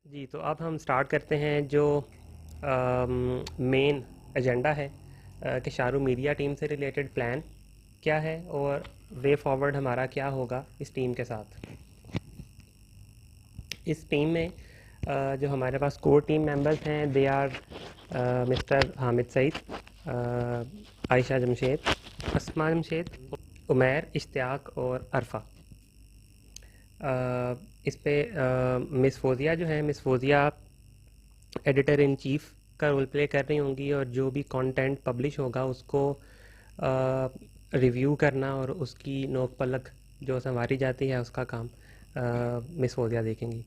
जी, तो अब हम स्टार्ट करते हैं जो मेन एजेंडा है कि शाहरुख मीडिया टीम से रिलेटेड प्लान क्या है और वे फॉरवर्ड हमारा क्या होगा इस टीम के साथ। इस टीम में जो हमारे पास कोर टीम मेंबर्स हैं they are mister Hamid Saeed, Ayesha Jamshed, Asma Jamshed, Umair, Ishtiaq और अरफा। इस पे मिस फ़ोज़िया जो है, miss Fauzia editor in chief का रोल प्ले कर रही होंगी और जो भी कंटेंट पब्लिश होगा उसको रिव्यू करना और उसकी नोक पलक जो संवारी जाती है उसका काम मिस फ़ोज़िया देखेंगी।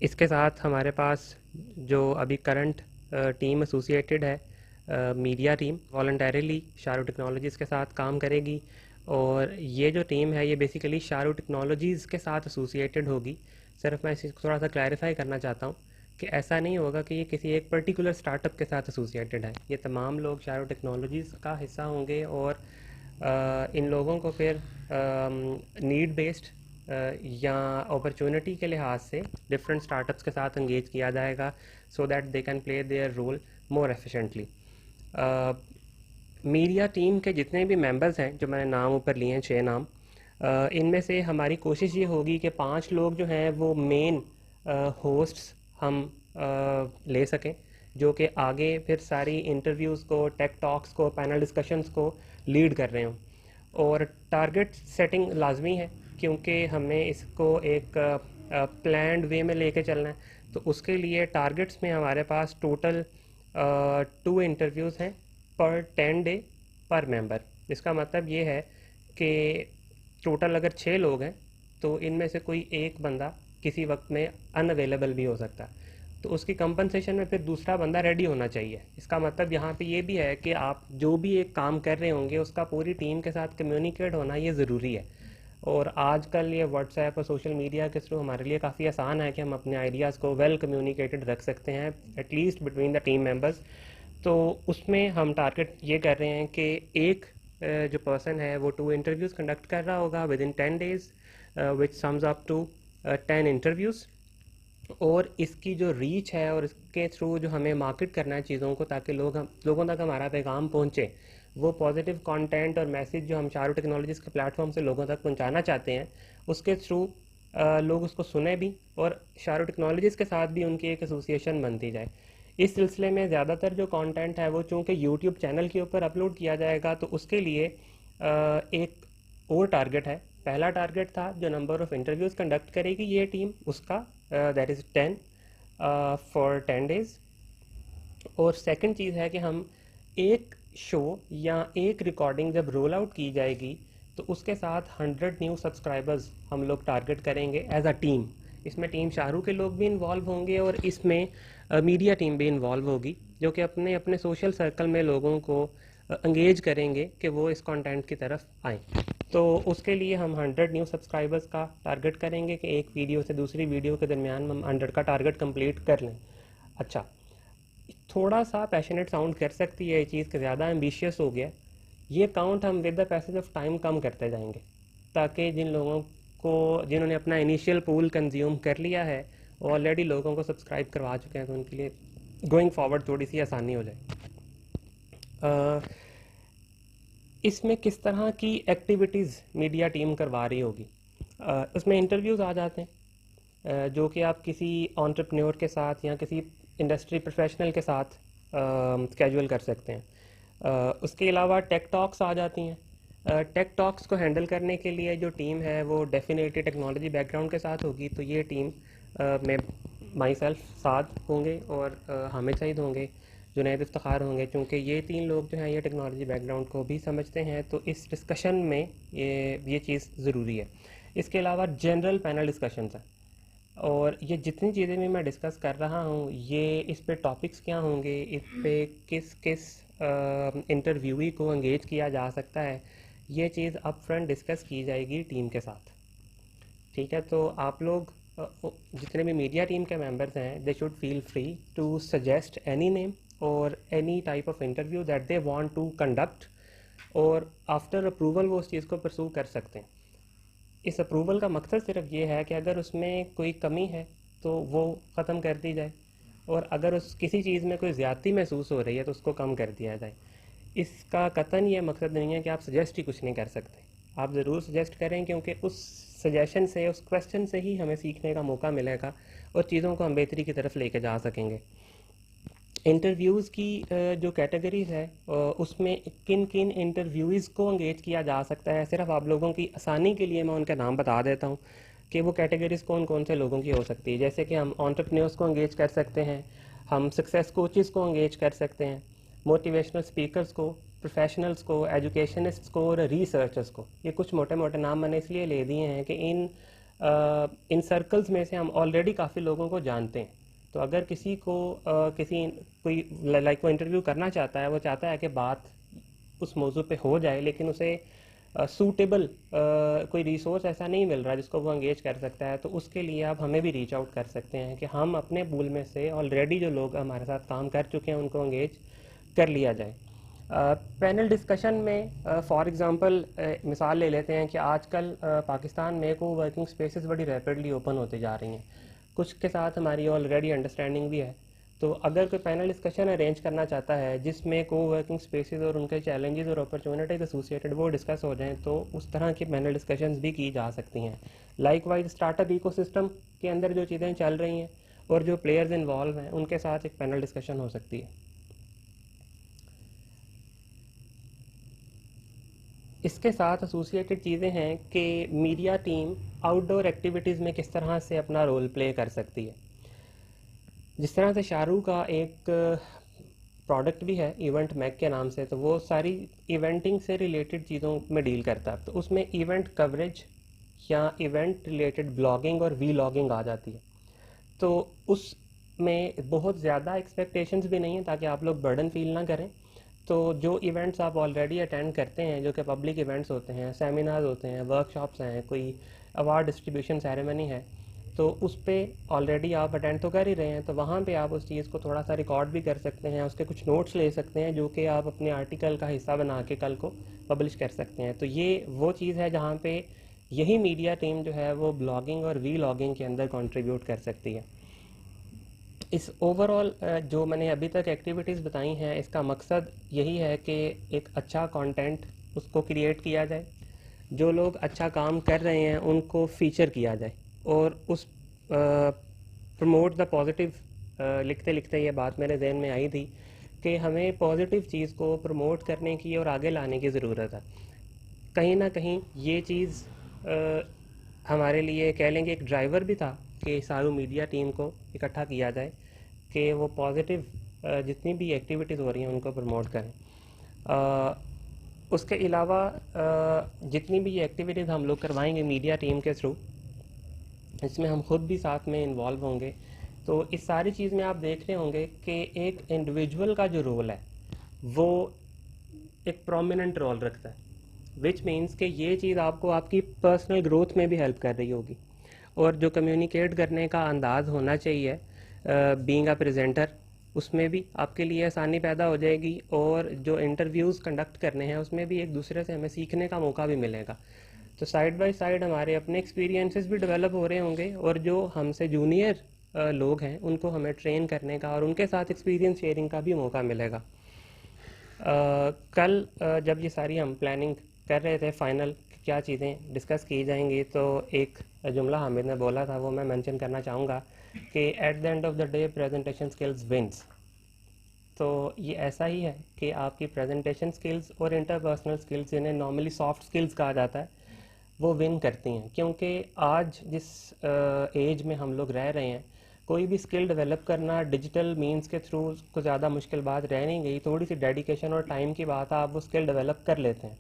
इसके साथ हमारे पास जो अभी करंट टीम एसोसिएटेड है media team voluntarily Shahrukh technologies के साथ काम करेगी और ये जो टीम है ये बेसिकली शाहरुख टेक्नोलॉजीज़ के साथ एसोसिएटेड होगी। सिर्फ मैं इसे थोड़ा सा क्लैरिफाई करना चाहता हूँ कि ऐसा नहीं होगा कि ये किसी एक पर्टिकुलर स्टार्टअप के साथ एसोसिएटेड है। ये तमाम लोग शाहरुख टेक्नोलॉजीज़ का हिस्सा होंगे और इन लोगों को फिर नीड बेस्ड या अपॉर्चुनिटी के लिहाज से डिफरेंट स्टार्टअप्स के साथ इंगेज किया जाएगा so that they can play their role more efficiently. Media team के जितने भी मेंबर्स हैं जो मैंने नाम ऊपर लिए हैं 6 नाम, इनमें से हमारी कोशिश ये होगी कि 5 लोग जो हैं वो मेन होस्ट्स हम ले सकें जो कि आगे फिर सारी इंटरव्यूज़ को, टेक टॉक्स को, पैनल डिस्कशंस को लीड कर रहे हों। और टारगेट सेटिंग लाजमी है क्योंकि हमें इसको एक प्लान्ड वे में लेके चलना है। तो उसके लिए टारगेट्स में हमारे पास टोटल 2 इंटरव्यूज़ हैं पर 10 डे पर मेंबर। इसका मतलब ये है कि टोटल अगर 6 लोग हैं तो इनमें से कोई एक बंदा किसी वक्त में अनअवेलेबल भी हो सकता है, तो उसकी कंपनसेशन में फिर दूसरा बंदा रेडी होना चाहिए। इसका मतलब यहाँ पे ये भी है कि आप जो भी एक काम कर रहे होंगे उसका पूरी टीम के साथ कम्युनिकेट होना ये ज़रूरी है। और आजकल ये व्हाट्सएप और सोशल मीडिया के थ्रू हमारे लिए काफ़ी आसान है कि हम अपने आइडियाज़ को वेल कम्युनिकेटेड रख सकते हैं at least between the team members. तो उसमें हम टारगेट ये कर रहे हैं कि एक जो पर्सन है वो 2 इंटरव्यूज़ कंडक्ट कर रहा होगा within 10 days which sums up to 10 interviews. और इसकी जो रीच है और इसके थ्रू जो हमें मार्केट करना है चीज़ों को ताकि लोगों तक हमारा पैगाम पहुँचे, वो पॉजिटिव कंटेंट और मैसेज जो हम शाहरुख टेक्नोलॉजीज़ के प्लेटफॉर्म से लोगों तक पहुँचाना चाहते हैं उसके थ्रू लोग उसको सुने भी और शाहरुख टेक्नोलॉजीज़ के साथ भी उनकी एक एसोसिएशन बनती जाए। इस सिलसिले में ज़्यादातर जो कंटेंट है वो चूँकि यूट्यूब चैनल के ऊपर अपलोड किया जाएगा तो उसके लिए एक और टारगेट है। पहला टारगेट था जो नंबर ऑफ़ इंटरव्यूज़ कंडक्ट करेगी ये टीम उसका, दैट इज़ 10 फॉर 10 डेज़। और सेकंड चीज़ है कि हम एक शो या एक रिकॉर्डिंग जब रोल आउट की जाएगी तो उसके साथ 100 न्यू सब्सक्राइबर्स हम लोग टारगेट करेंगे एज अ टीम। इसमें टीम शाहरुख के लोग भी इन्वॉल्व होंगे और इसमें मीडिया टीम भी इन्वॉल्व होगी जो कि अपने अपने सोशल सर्कल में लोगों को इंगेज करेंगे कि वो इस कंटेंट की तरफ आएँ। तो उसके लिए हम 100 न्यू सब्सक्राइबर्स का टारगेट करेंगे कि एक वीडियो से दूसरी वीडियो के दरमियान हम 100 का टारगेट कंप्लीट कर लें। अच्छा, थोड़ा सा पैशनेट साउंड कर सकती है ये चीज़ कि ज़्यादा एम्बिशियस हो गया। ये काउंट हम with the passage of time कम करते जाएंगे ताकि जिन लोगों को जिन्होंने अपना इनिशियल पूल कंज्यूम कर लिया है ऑलरेडी लोगों को सब्सक्राइब करवा चुके हैं तो उनके लिए गोइंग फॉरवर्ड थोड़ी सी आसानी हो जाए। इसमें किस तरह की एक्टिविटीज़ मीडिया टीम करवा रही होगी, इसमें इंटरव्यूज़ आ जाते हैं जो कि आप किसी एंटरप्रेन्योर के साथ या किसी इंडस्ट्री प्रोफेशनल के साथ स्केड्यूल कर सकते हैं। उसके अलावा टेक टॉक्स आ जाती हैं। टेक टॉक्स को हैंडल करने के लिए जो टीम है वो डेफिनेटली टेक्नोलॉजी बैकग्राउंड के साथ होगी। तो ये टीम में माई सेल्फ साद होंगे और हामिद सईद होंगे, जुनैद इफ्तिखार होंगे। क्योंकि ये 3 लोग जो हैं ये टेक्नोलॉजी बैकग्राउंड को भी समझते हैं तो इस डिस्कशन में ये चीज़ ज़रूरी है। इसके अलावा जनरल पैनल डिस्कशंस हैं और ये जितनी चीज़ें भी मैं डिस्कस कर रहा हूँ ये इस पे टॉपिक्स क्या होंगे, इस पे किस किस इंटरव्यूई को एंगेज किया जा सकता है, ये चीज़ अप फ्रंट डिस्कस की जाएगी टीम के साथ। ठीक है, तो आप लोग जितने भी मीडिया टीम के मेंबर्स हैं they should feel free to suggest any name और any type of interview that they want to conduct और आफ्टर अप्रूवल वो उस चीज़ को परसू कर सकते हैं। इस अप्रूवल का मकसद सिर्फ ये है कि अगर उसमें कोई कमी है तो वो ख़त्म कर दी जाए, और अगर उस किसी चीज़ में कोई ज़्यादती महसूस हो रही है तो उसको कम कर दिया जाए। इसका कतन ये मकसद नहीं है कि आप सजेस्ट ही कुछ नहीं कर सकते, आप ज़रूर सजेस्ट करें, क्योंकि उस सजेशन से, उस क्वेश्चन से ही हमें सीखने का मौका मिलेगा और चीज़ों को हम बेहतरी की तरफ लेके जा सकेंगे। इंटरव्यूज़ की जो कैटेगरीज़ है उसमें किन किन इंटरव्यूज़ को एंगेज किया जा सकता है, सिर्फ आप लोगों की आसानी के लिए मैं उनके नाम बता देता हूँ कि वो कैटेगरीज़ कौन कौन से लोगों की हो सकती है। जैसे कि हम एंटरप्रेन्योर्स को एंगेज कर सकते हैं, हम सक्सेस कोचेज़ को एंगेज कर सकते हैं, मोटिवेशनल स्पीकर्स को, प्रोफेशनल्स को, एजुकेशनिस्ट्स को और रिसर्चर्स को। ये कुछ मोटे मोटे नाम मैंने इसलिए ले दिए हैं कि इन सर्कल्स में से हम ऑलरेडी काफ़ी लोगों को जानते हैं। तो अगर किसी को किसी कोई लाइक वो इंटरव्यू करना चाहता है, वो चाहता है कि बात उस मौजू पे हो जाए, लेकिन उसे सूटेबल कोई रिसोर्स ऐसा नहीं मिल रहा जिसको वो एंगेज कर सकता है, तो उसके लिए आप हमें भी रीच आउट कर सकते हैं कि हम अपने पूल में से ऑलरेडी जो लोग हमारे साथ काम कर चुके हैं उनको एंगेज कर लिया जाए। पैनल डिस्कशन में फॉर एग्ज़ाम्पल मिसाल ले लेते हैं कि आजकल पाकिस्तान में को वर्किंग स्पेसेस बड़ी रैपिडली ओपन होते जा रही हैं, कुछ के साथ हमारी ऑलरेडी अंडरस्टैंडिंग भी है। तो अगर कोई पैनल डिस्कशन अरेंज करना चाहता है जिसमें को वर्किंग स्पेसेस और उनके चैलेंजेस और अपॉर्चुनिटीज एसोसिएटेड वो डिस्कस हो जाएं, तो उस तरह की पैनल डिस्कशंस भी की जा सकती हैं। लाइकवाइज स्टार्टअप इकोसिस्टम के अंदर जो चीज़ें चल रही हैं और जो प्लेयर्स इन्वॉल्व हैं उनके साथ एक पैनल डिस्कशन हो सकती है। इसके साथ एसोसिएटेड चीज़ें हैं कि मीडिया टीम आउटडोर एक्टिविटीज़ में किस तरह से अपना रोल प्ले कर सकती है। जिस तरह से शाहरुख का एक प्रोडक्ट भी है इवेंट मैक के नाम से, तो वो सारी इवेंटिंग से रिलेटेड चीज़ों में डील करता है, तो उसमें इवेंट कवरेज या इवेंट रिलेटेड ब्लॉगिंग और वी लॉगिंग आ जाती है। तो उसमें बहुत ज़्यादा एक्सपेक्टेशंस भी नहीं है ताकि आप लोग बर्डन फील ना करें। तो जो इवेंट्स आप ऑलरेडी अटेंड करते हैं, जो कि पब्लिक इवेंट्स होते हैं, सेमिनार्स होते हैं, वर्कशॉप्स हैं, कोई अवार्ड डिस्ट्रीब्यूशन सेरेमनी है, तो उस पर ऑलरेडी आप अटेंड तो कर ही रहे हैं, तो वहाँ पे आप उस चीज़ को थोड़ा सा रिकॉर्ड भी कर सकते हैं, उसके कुछ नोट्स ले सकते हैं जो कि आप अपने आर्टिकल का हिस्सा बना के कल को पब्लिश कर सकते हैं। तो ये वो चीज़ है जहाँ पे यही मीडिया टीम जो है वो ब्लॉगिंग और वी लॉगिंग के अंदर कंट्रीब्यूट कर सकती है। इस ओवरऑल जो मैंने अभी तक एक्टिविटीज़ बताई हैं, इसका मकसद यही है कि एक अच्छा कंटेंट उसको क्रिएट किया जाए, जो लोग अच्छा काम कर रहे हैं उनको फीचर किया जाए, और उस प्रमोट द पॉजिटिव लिखते लिखते ये बात मेरे जहन में आई थी कि हमें पॉजिटिव चीज़ को प्रमोट करने की और आगे लाने की ज़रूरत है। कहीं ना कहीं ये चीज़ हमारे लिए कह लेंगे एक ड्राइवर भी था कि सारू मीडिया टीम को इकट्ठा किया जाए कि वो पॉजिटिव जितनी भी एक्टिविटीज़ हो रही हैं उनको प्रमोट करें। उसके अलावा जितनी भी एक्टिविटीज़ हम लोग करवाएंगे मीडिया टीम के थ्रू, इसमें हम खुद भी साथ में इन्वॉल्व होंगे। तो इस सारी चीज़ में आप देख रहे होंगे कि एक इंडिविजुअल का जो रोल है वो एक प्रोमिनेंट रोल रखता है, विच मीन्स कि ये चीज़ आपको आपकी पर्सनल ग्रोथ में भी हेल्प कर रही होगी, और जो कम्युनिकेट करने का अंदाज़ होना चाहिए बीइंग अ प्रेजेंटर, उसमें भी आपके लिए आसानी पैदा हो जाएगी, और जो इंटरव्यूज़ कंडक्ट करने हैं उसमें भी एक दूसरे से हमें सीखने का मौका भी मिलेगा। तो साइड बाय साइड हमारे अपने एक्सपीरियंसेस भी डेवलप हो रहे होंगे, और जो हमसे जूनियर लोग हैं उनको हमें ट्रेन करने का और उनके साथ एक्सपीरियंस शेयरिंग का भी मौका मिलेगा। कल जब ये सारी हम प्लानिंग कर रहे थे फाइनल क्या चीज़ें डिस्कस की जाएंगी, तो एक जुमला हामिद ने बोला था वो मैं मेंशन करना चाहूँगा कि at the end of the day presentation skills wins. तो ये ऐसा ही है कि आपकी प्रेजेंटेशन स्किल्स और इंटरपर्सनल स्किल्स, जिन्हें नॉर्मली सॉफ्ट स्किल्स कहा जाता है, वो विन करती हैं, क्योंकि आज जिस एज में हम लोग रह रहे हैं, कोई भी स्किल डेवलप करना डिजिटल मींस के थ्रू को ज़्यादा मुश्किल बात रह नहीं गई। थोड़ी सी डेडिकेशन और टाइम की बात है, आप वो स्किल डेवलप कर लेते हैं,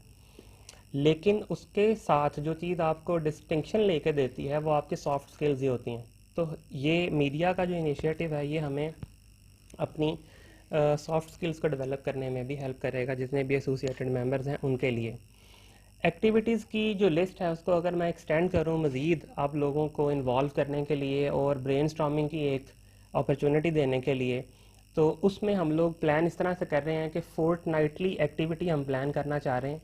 लेकिन उसके साथ जो चीज़ आपको डिस्टिंक्शन लेके देती है वो आपकी सॉफ्ट स्किल्स ही होती हैं। तो ये मीडिया का जो इनिशिएटिव है ये हमें अपनी सॉफ्ट स्किल्स को डेवलप करने में भी हेल्प करेगा, जितने भी एसोसिएटेड मेंबर्स हैं उनके लिए। एक्टिविटीज़ की जो लिस्ट है उसको अगर मैं एक्सटेंड करूँ मज़ीद आप लोगों को इन्वॉल्व करने के लिए और ब्रेनस्टॉर्मिंग की एक अपॉर्चुनिटी देने के लिए, तो उसमें हम लोग प्लान इस तरह से कर रहे हैं कि फोर्टनाइटली एक्टिविटी हम प्लान करना चाह रहे हैं।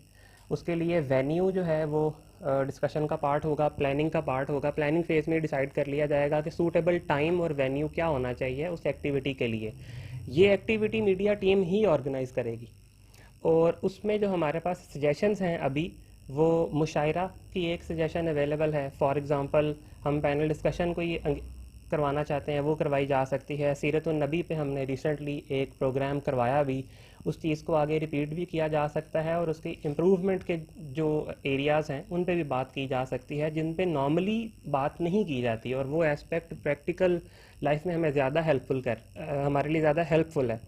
उसके लिए वेन्यू जो है वो डिस्कशन का पार्ट होगा, प्लानिंग का पार्ट होगा। प्लानिंग फेज़ में डिसाइड कर लिया जाएगा कि सूटेबल टाइम और वेन्यू क्या होना चाहिए उस एक्टिविटी के लिए। ये एक्टिविटी मीडिया टीम ही ऑर्गेनाइज़ करेगी, और उसमें जो हमारे पास सजेशंस हैं अभी, वो मुशायरा की एक सजेशन अवेलेबल है। फॉर एग्ज़ाम्पल हम पैनल डिस्कशन को ये करवाना चाहते हैं, वो करवाई जा सकती है। सीरत-उन-नबी पे हमने रिसेंटली एक प्रोग्राम करवाया भी, उस चीज़ को आगे रिपीट भी किया जा सकता है, और उसके इम्प्रूवमेंट के जो एरियाज़ हैं उन पे भी बात की जा सकती है जिन पे नॉर्मली बात नहीं की जाती, और वो एस्पेक्ट प्रैक्टिकल लाइफ में हमें ज़्यादा हमारे लिए ज़्यादा हेल्पफुल है।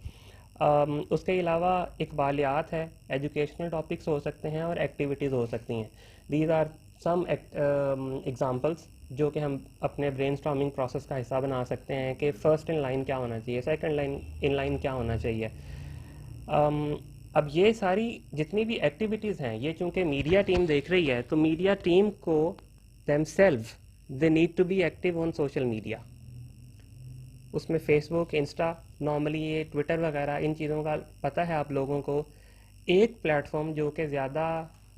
उसके अलावा इकबालियात है, एजुकेशनल टॉपिक्स हो सकते हैं और एक्टिविटीज़ हो सकती हैं। दीज आर सम एग्ज़ाम्पल्स जो कि हम अपने ब्रेनस्टॉर्मिंग प्रोसेस का हिस्सा बना सकते हैं कि फ़र्स्ट इन लाइन क्या होना चाहिए, सेकंड लाइन इन लाइन क्या होना चाहिए। अब ये सारी जितनी भी एक्टिविटीज़ हैं, ये चूँकि मीडिया टीम देख रही है, तो मीडिया टीम को themselves they need to be active on social media. उसमें फेसबुक, इंस्टा, नॉर्मली ये ट्विटर वगैरह, इन चीज़ों का पता है आप लोगों को। एक प्लेटफॉर्म जो कि ज़्यादा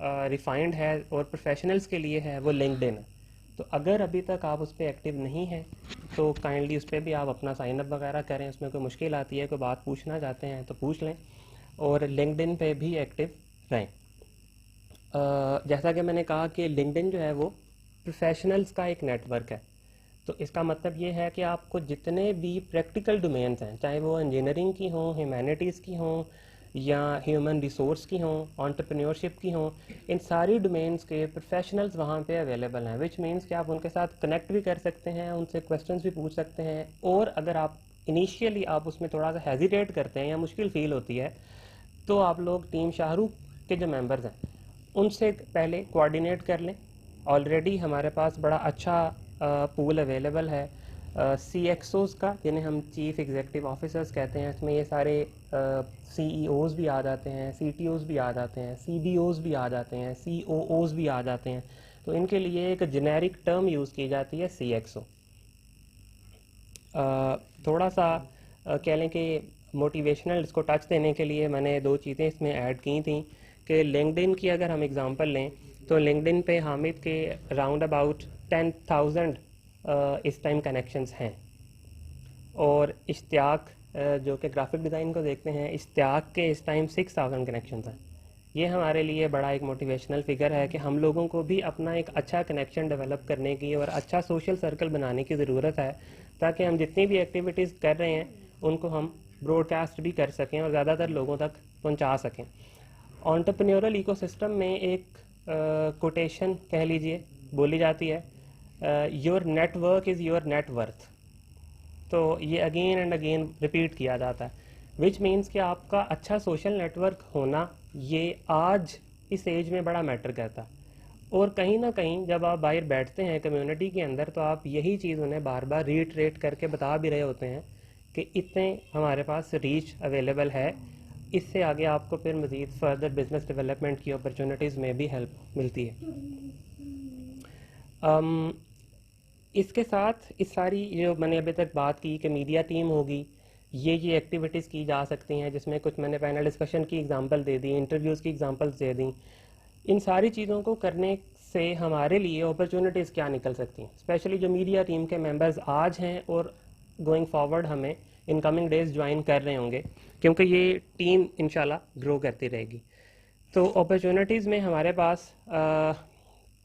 रिफाइंड है और प्रोफेशनल्स के लिए है, वो लिंक्डइन है। तो अगर अभी तक आप उस पर एक्टिव नहीं हैं तो काइंडली उस पर भी आप अपना साइन अप वगैरह करें। उसमें कोई मुश्किल आती है, कोई बात पूछना चाहते हैं तो पूछ लें, और लिंक्डइन पे भी एक्टिव रहें। जैसा कि मैंने कहा कि लिंक्डइन जो है वो प्रोफेशनल्स का एक नेटवर्क है। तो इसका मतलब ये है कि आपको जितने भी प्रैक्टिकल डोमेन्स हैं, चाहे वो इंजीनियरिंग की हों, ह्यूमैनिटीज़ की हों, या ह्यूमन रिसोर्स की हों, एंटरप्रेन्योरशिप की हों, इन सारी डोमेन्स के प्रोफेशनल्स वहाँ पे अवेलेबल हैं। विच मीन्स कि आप उनके साथ कनेक्ट भी कर सकते हैं, उनसे क्वेश्चंस भी पूछ सकते हैं। और अगर आप इनिशियली आप उसमें थोड़ा सा हेजिटेट करते हैं या मुश्किल फील होती है, तो आप लोग टीम शाहरुख के जो मेंबर्स हैं उनसे पहले कोऑर्डिनेट कर लें। ऑलरेडी हमारे पास बड़ा अच्छा पूल अवेलेबल है CXOs का, जिन्हें हम चीफ एग्जीक्यूटिव ऑफिसर्स कहते हैं। इसमें ये सारे CEOs भी आ जाते हैं, CTOs भी आ जाते हैं, CBOs भी आ जाते हैं, COOs भी आ जाते हैं। तो इनके लिए एक जेनेरिक टर्म यूज़ की जाती है CXO। थोड़ा सा कह लें कि मोटिवेशनल इसको टच देने के लिए मैंने दो चीज़ें इसमें ऐड की थी कि लिंक्डइन की अगर हम एग्ज़ाम्पल लें तो लिंक्डइन पे हामिद के राउंड अबाउट 10,000 इस टाइम कनेक्शंस हैं, और इश्तियाक जो कि ग्राफिक डिज़ाइन को देखते हैं, इश्तियाक के इस टाइम 6,000 कनेक्शंस हैं। ये हमारे लिए बड़ा एक मोटिवेशनल फिगर है कि हम लोगों को भी अपना एक अच्छा कनेक्शन डेवलप करने की और अच्छा सोशल सर्कल बनाने की ज़रूरत है, ताकि हम जितनी भी एक्टिविटीज़ कर रहे हैं उनको हम ब्रॉडकास्ट भी कर सकें और ज़्यादातर लोगों तक पहुंचा सकें। एंटरप्रेन्योरल इकोसिस्टम में एक कोटेशन कह लीजिए बोली जाती है, your network is your net worth. तो ये अगेन एंड अगेन रिपीट किया जाता है, विच मीन्स कि आपका अच्छा सोशल नेटवर्क होना ये आज इस एज में बड़ा मैटर करता है। और कहीं ना कहीं जब आप बाहर बैठते हैं कम्युनिटी के अंदर, तो आप यही चीज़ उन्हें बार बार रीट्रेट करके बता भी रहे होते हैं कि इतने हमारे पास रीच अवेलेबल है। इससे आगे आपको फिर मज़ीद फर्दर बिजनेस डेवलपमेंट की अपॉर्चुनिटीज़ में भी हेल्प मिलती है। इसके साथ इस सारी जो मैंने अभी तक बात की कि मीडिया टीम होगी, ये एक्टिविटीज़ की जा सकती हैं, जिसमें कुछ मैंने पैनल डिस्कशन की एग्जांपल दे दी, इंटरव्यूज़ की एग्जांपल्स दे दी। इन सारी चीज़ों को करने से हमारे लिए अपॉर्चुनिटीज़ क्या निकल सकती हैं, स्पेशली जो मीडिया टीम के मेंबर्स आज हैं और गोइंग फॉरवर्ड हमें इन कमिंग डेज ज्वाइन कर रहे होंगे, क्योंकि ये टीम इंशाल्लाह ग्रो करती रहेगी। तो अपॉर्चुनिटीज़ में हमारे पास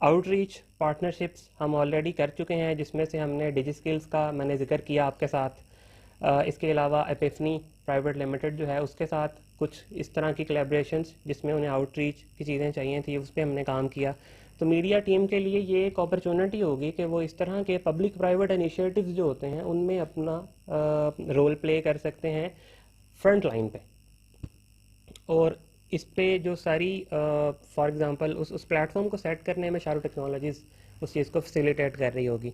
आउटरीच पार्टनरशिप्स हम ऑलरेडी कर चुके हैं, जिसमें से हमने डिजिस्किल्स का मैंने जिक्र किया आपके साथ। इसके अलावा एपिफनी प्राइवेट लिमिटेड जो है उसके साथ कुछ इस तरह की कोलैबोरेशंस जिसमें उन्हें आउटरीच की चीज़ें चाहिए थी, उस पर हमने काम किया। तो मीडिया टीम के लिए ये एक अपॉर्चुनिटी होगी कि वो इस तरह के पब्लिक प्राइवेट इनिशिएटिव्स जो होते हैं उनमें अपना रोल प्ले कर सकते हैं फ्रंट लाइन पे। और इस पे जो सारी फॉर एग्जांपल उस प्लेटफॉर्म को सेट करने में शाहरुख टेक्नोलॉजीज़ उस चीज़ को फैसिलिटेट कर रही होगी।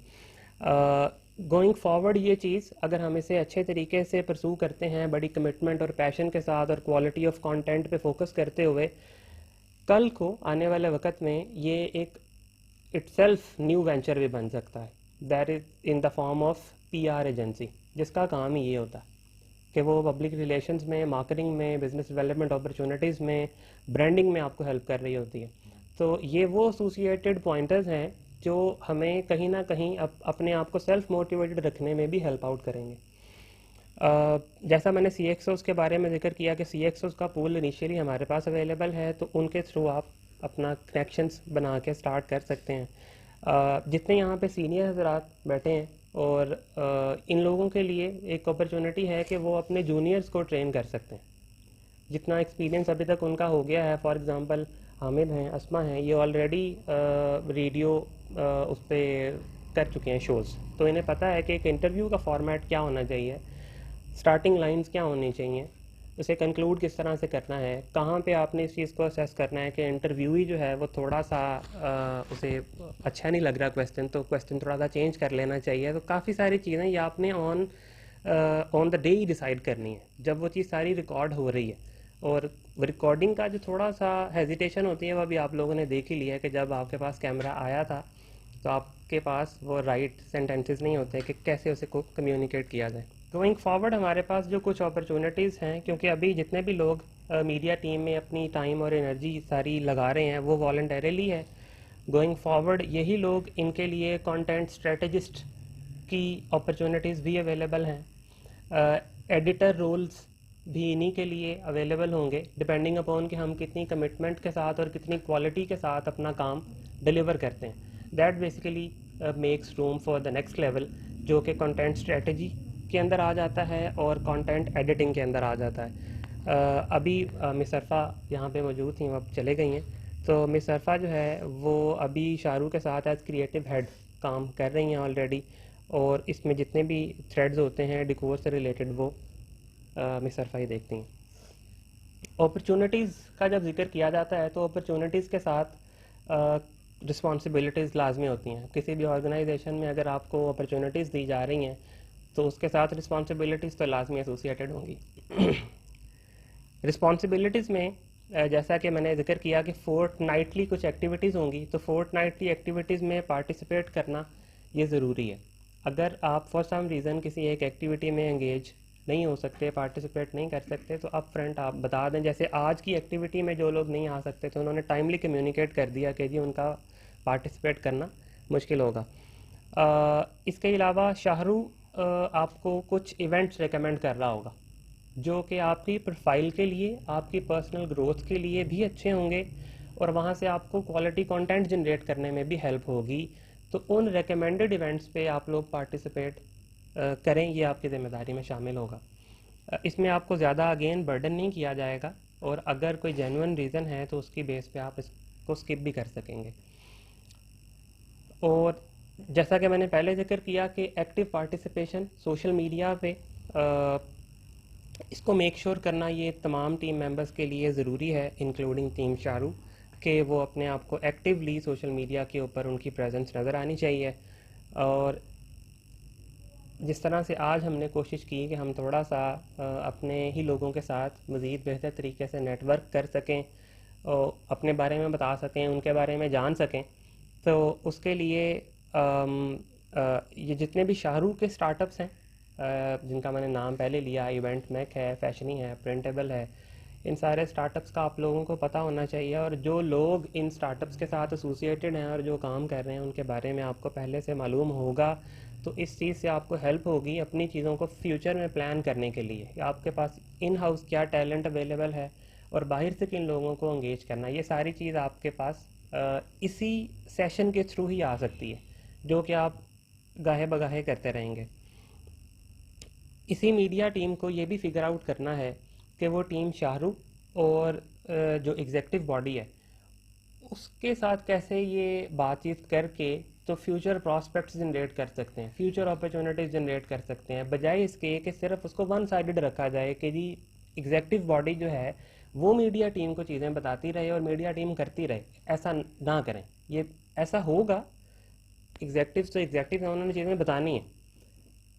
गोइंग फॉरवर्ड ये चीज़ अगर हम इसे अच्छे तरीके से परसू करते हैं, बड़ी कमिटमेंट और पैशन के साथ और क्वालिटी ऑफ कंटेंट पे फोकस करते हुए, कल को आने वाले वक्त में ये एक इटसेल्फ न्यू वेंचर भी बन सकता है, that is in the form of PR agency, जिसका काम ही ये होता है कि वो पब्लिक रिलेशंस में, मार्केटिंग में, बिजनेस डेवलपमेंट अपॉर्चुनिटीज़ में, ब्रांडिंग में आपको हेल्प कर रही होती है। तो ये वो एसोसिएटेड पॉइंटर्स हैं जो हमें कहीं ना कहीं अपने आप को सेल्फ मोटिवेटेड रखने में भी हेल्प आउट करेंगे। जैसा मैंने सी एक्स के बारे में जिक्र किया कि सी एक्स का पूल इनिशियली हमारे पास अवेलेबल है, तो उनके थ्रू आप अपना कनेक्शंस बना के स्टार्ट कर सकते हैं। जितने यहाँ पे सीनियर हजरात बैठे हैं और इन लोगों के लिए एक अपॉर्चुनिटी है कि वो अपने जूनियर्स को ट्रेन कर सकते हैं। जितना एक्सपीरियंस अभी तक उनका हो गया है, फॉर एग्ज़ाम्पल हामिद हैं, अस्मा हैं, ये ऑलरेडी रेडियो उस पर कर चुके हैं शोज़, तो इन्हें पता है कि एक इंटरव्यू का फॉर्मेट क्या होना चाहिए, स्टार्टिंग लाइंस क्या होनी चाहिए, उसे कंक्लूड किस तरह से करना है, कहाँ पे आपने इस चीज़ को असेस करना है कि इंटरव्यूई जो है वो थोड़ा सा उसे अच्छा नहीं लग रहा क्वेश्चन, तो क्वेश्चन थोड़ा सा चेंज कर लेना चाहिए। तो काफ़ी सारी चीज़ें ये आपने on the day he decide करनी है, जब वो चीज़ सारी रिकॉर्ड हो रही है। और रिकॉर्डिंग का जो थोड़ा सा हेजिटेशन होती है वो अभी आप लोगों ने देख ही लिया है कि जब आपके पास कैमरा आया था तो आपके पास वो राइट सेंटेंसेस नहीं होते कि कैसे उसे को कम्युनिकेट किया जाए। गोइंग फॉरवर्ड हमारे पास जो कुछ अपॉर्चुनिटीज़ हैं, क्योंकि अभी जितने भी लोग मीडिया टीम में अपनी टाइम और एनर्जी सारी लगा रहे हैं वो वॉलंटरीली है। गोइंग फॉरवर्ड यही लोग, इनके लिए कंटेंट स्ट्रेटजिस्ट की अपॉर्चुनिटीज़ भी अवेलेबल हैं। एडिटर रोल्स भी इन्हीं के लिए अवेलेबल होंगे, डिपेंडिंग अपॉन कि हम कितनी कमिटमेंट के साथ और कितनी क्वालिटी के साथ अपना काम डिलीवर करते हैं। That basically makes room for the next level, जो कि कंटेंट स्ट्रेटजी के अंदर आ जाता है और कंटेंट एडिटिंग के अंदर आ जाता है। अभी मिस अरफा यहाँ पे मौजूद थी, वो अब चले गई हैं। तो मिस अरफा जो है वो अभी शाहरुख के साथ एज क्रिएटिव हेड काम कर रही हैं ऑलरेडी, और इसमें जितने भी थ्रेड्स होते हैं डिकोर से रिलेटेड वो मिस अरफा ही देखती हैं। अपॉर्चुनिटीज़ का जब जिक्र किया जाता है तो अपॉर्चुनिटीज़ के साथ रिस्पॉन्सिबिलिटीज़ लाजमी होती हैं। किसी भी ऑर्गेनाइजेशन में अगर आपको अपॉर्चुनिटीज़ दी जा रही हैं तो उसके साथ रिस्पॉन्सिबिलिटीज़ तो लाजमी एसोसिएटेड होंगी। रिस्पॉन्सिबिलिटीज़ में जैसा कि मैंने जिक्र किया कि फोर्टनाइटली कुछ एक्टिविटीज़ होंगी, तो फोर्टनाइटली एक्टिविटीज़ में पार्टिसिपेट करना ये ज़रूरी है। अगर आप फॉर सम रीज़न किसी एक एक्टिविटी में एंगेज नहीं हो सकते, पार्टिसिपेट नहीं कर सकते, तो अप फ्रंट आप बता दें। जैसे आज की एक्टिविटी में जो लोग नहीं आ सकते थे उन्होंने टाइमली कम्युनिकेट कर दिया कि जी उनका पार्टिसिपेट करना मुश्किल होगा। इसके अलावा शाहरुख आपको कुछ इवेंट्स रेकमेंड कर रहा होगा जो कि आपकी प्रोफाइल के लिए, आपकी पर्सनल ग्रोथ के लिए भी अच्छे होंगे और वहाँ से आपको क्वालिटी कंटेंट जनरेट करने में भी हेल्प होगी। तो उन रेकमेंडेड इवेंट्स पे आप लोग पार्टिसिपेट करें, ये आपकी ज़िम्मेदारी में शामिल होगा। इसमें आपको ज़्यादा अगेन बर्डन नहीं किया जाएगा, और अगर कोई जेन्युइन रीज़न है तो उसकी बेस पे आप इसको स्किप भी कर सकेंगे। और जैसा कि मैंने पहले जिक्र किया कि एक्टिव पार्टिसिपेशन सोशल मीडिया पे इसको मेक श्योर करना ये तमाम टीम मेंबर्स के लिए ज़रूरी है, इंक्लूडिंग टीम शाहरुख, कि वो अपने आप को एक्टिवली सोशल मीडिया के ऊपर उनकी प्रेजेंस नज़र आनी चाहिए। और जिस तरह से आज हमने कोशिश की कि हम थोड़ा सा अपने ही लोगों के साथ मज़ीद बेहतर तरीके से नेटवर्क कर सकें और अपने बारे में बता सकें, उनके बारे में जान सकें, तो उसके लिए ये जितने भी शाहरुख के स्टार्टअप्स हैं जिनका मैंने नाम पहले लिया, इवेंट मैक है, फैशनी है, प्रिंटेबल है, इन सारे स्टार्टअप्स का आप लोगों को पता होना चाहिए। और जो लोग इन स्टार्टअप्स के साथ एसोसिएटेड हैं और जो काम कर रहे हैं उनके बारे में आपको पहले से मालूम होगा, तो इस चीज़ से आपको हेल्प होगी अपनी चीज़ों को फ्यूचर में प्लान करने के लिए। आपके पास इन हाउस क्या टैलेंट अवेलेबल है और बाहर से किन लोगों को एंगेज करना, ये सारी चीज़ आपके पास इसी सेशन के थ्रू ही आ सकती है, जो कि आप गाहे बगाहे करते रहेंगे। इसी मीडिया टीम को ये भी फिगर आउट करना है कि वो टीम शाहरुख और जो एग्जेक्टिव बॉडी है उसके साथ कैसे ये बातचीत करके तो फ्यूचर प्रॉस्पेक्ट्स जनरेट कर सकते हैं, फ्यूचर अपॉर्चुनिटीज़ जनरेट कर सकते हैं, बजाय इसके कि सिर्फ उसको वन साइडेड रखा जाए कि जी एग्जेक्टिव बॉडी जो है वो मीडिया टीम को चीज़ें बताती रहे और मीडिया टीम करती रहे। ऐसा ना करें, ये ऐसा होगा, एग्जेक्टिव तो एग्जेक्टिव है, उन्होंने चीज़ें बतानी है।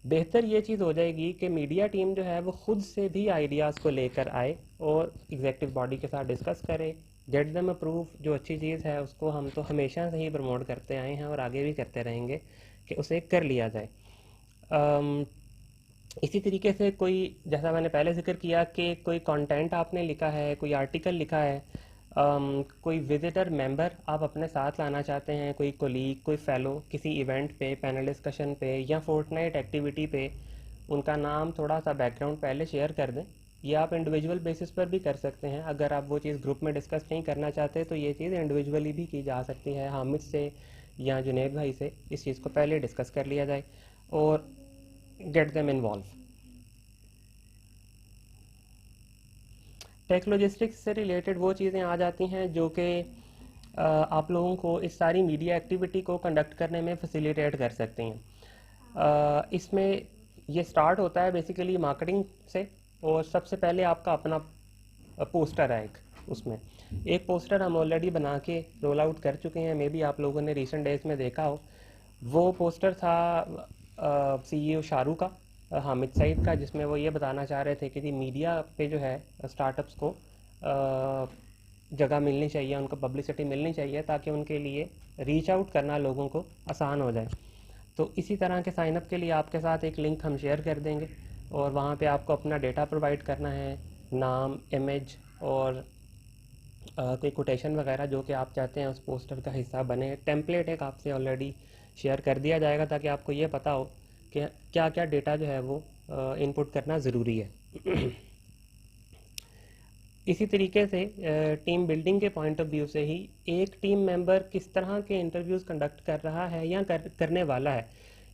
बेहतर ये चीज़ हो जाएगी कि मीडिया टीम जो है वो खुद से भी आइडियाज़ को लेकर आए और एग्जेक्टिव बॉडी के साथ डिस्कस करे, गेट देम अप्रूव। जो अच्छी चीज़ है उसको हम तो हमेशा से ही प्रमोट करते आए हैं और आगे भी करते रहेंगे कि उसे कर लिया जाए। इसी तरीके से कोई, जैसा मैंने पहले जिक्र किया कि कोई कंटेंट आपने लिखा है, कोई आर्टिकल लिखा है, कोई विजिटर मेंबर आप अपने साथ लाना चाहते हैं, कोई कोलीग, कोई फेलो किसी इवेंट पे, पैनल डिस्कशन पे या फोर्टनाइट एक्टिविटी पे, उनका नाम, थोड़ा सा बैकग्राउंड पहले शेयर कर दें। ये आप इंडिविजुअल बेसिस पर भी कर सकते हैं। अगर आप वो चीज़ ग्रुप में डिस्कस नहीं करना चाहते तो ये चीज़ इंडिविजुअली भी की जा सकती है। हामिद से या जुनैद भाई से इस चीज़ को पहले डिस्कस कर लिया जाए और get them involve. Tech logistics से रिलेटेड वो चीज़ें आ जाती हैं जो कि आप लोगों को इस सारी मीडिया एक्टिविटी को कंडक्ट करने में फैसिलिटेट कर सकती हैं। इसमें ये स्टार्ट होता है बेसिकली मार्केटिंग से, और सबसे पहले आपका अपना पोस्टर है उसमें एक पोस्टर हम ऑलरेडी बना के रोल आउट कर चुके हैं, मे बी आप लोगों ने रिसेंट डेज में देखा हो। वो पोस्टर था CEO शाहरुख का, हामिद सईद का, जिसमें वो ये बताना चाह रहे थे कि मीडिया पे जो है स्टार्टअप्स को जगह मिलनी चाहिए, उनको पब्लिसिटी मिलनी चाहिए ताकि उनके लिए रीच आउट करना लोगों को आसान हो जाए। तो इसी तरह के साइनअप के लिए आपके साथ एक लिंक हम शेयर कर देंगे और वहाँ पे आपको अपना डेटा प्रोवाइड करना है, नाम, इमेज और कोई कोटेशन वगैरह जो कि आप चाहते हैं उस पोस्टर का हिस्सा बने। टेम्पलेट एक आपसे ऑलरेडी शेयर कर दिया जाएगा ताकि आपको ये पता हो कि क्या क्या डेटा जो है वो इनपुट करना ज़रूरी है। इसी तरीके से टीम बिल्डिंग के पॉइंट ऑफ व्यू से ही एक टीम मेंबर किस तरह के इंटरव्यूज़ कंडक्ट कर रहा है या करने वाला है,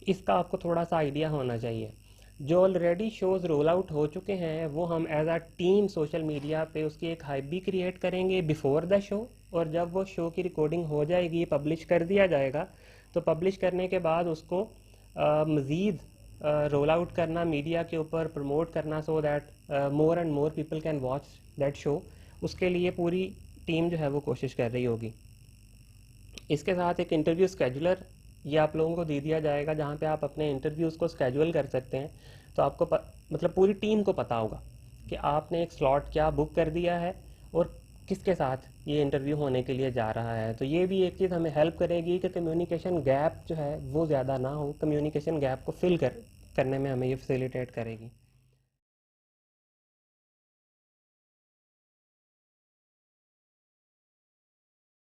इसका आपको थोड़ा सा आइडिया होना चाहिए। जो ऑलरेडी शोज़ रोल आउट हो चुके हैं वो हम एज आ टीम सोशल मीडिया पे उसकी एक हाइप भी क्रिएट करेंगे बिफोर द शो, और जब वो शो की रिकॉर्डिंग हो जाएगी, पब्लिश कर दिया जाएगा, तो पब्लिश करने के बाद उसको मज़ीद रोल आउट करना, मीडिया के ऊपर प्रमोट करना, so that more and more people can watch that show. उसके लिए पूरी टीम जो है वो कोशिश कर रही होगी। इसके साथ एक इंटरव्यू स्केजुलर ये आप लोगों को दे दिया जाएगा जहाँ पे आप अपने इंटरव्यूज़ को स्केजुअल कर सकते हैं। तो आपको मतलब पूरी टीम को पता होगा कि आपने एक स्लॉट क्या बुक कर दिया है और किसके साथ ये इंटरव्यू होने के लिए जा रहा है। तो ये भी एक चीज़ हमें हेल्प करेगी कि कम्युनिकेशन गैप जो है वो ज़्यादा ना हो, कम्युनिकेशन गैप को फिल करने में हमें ये फैसिलिटेट करेगी।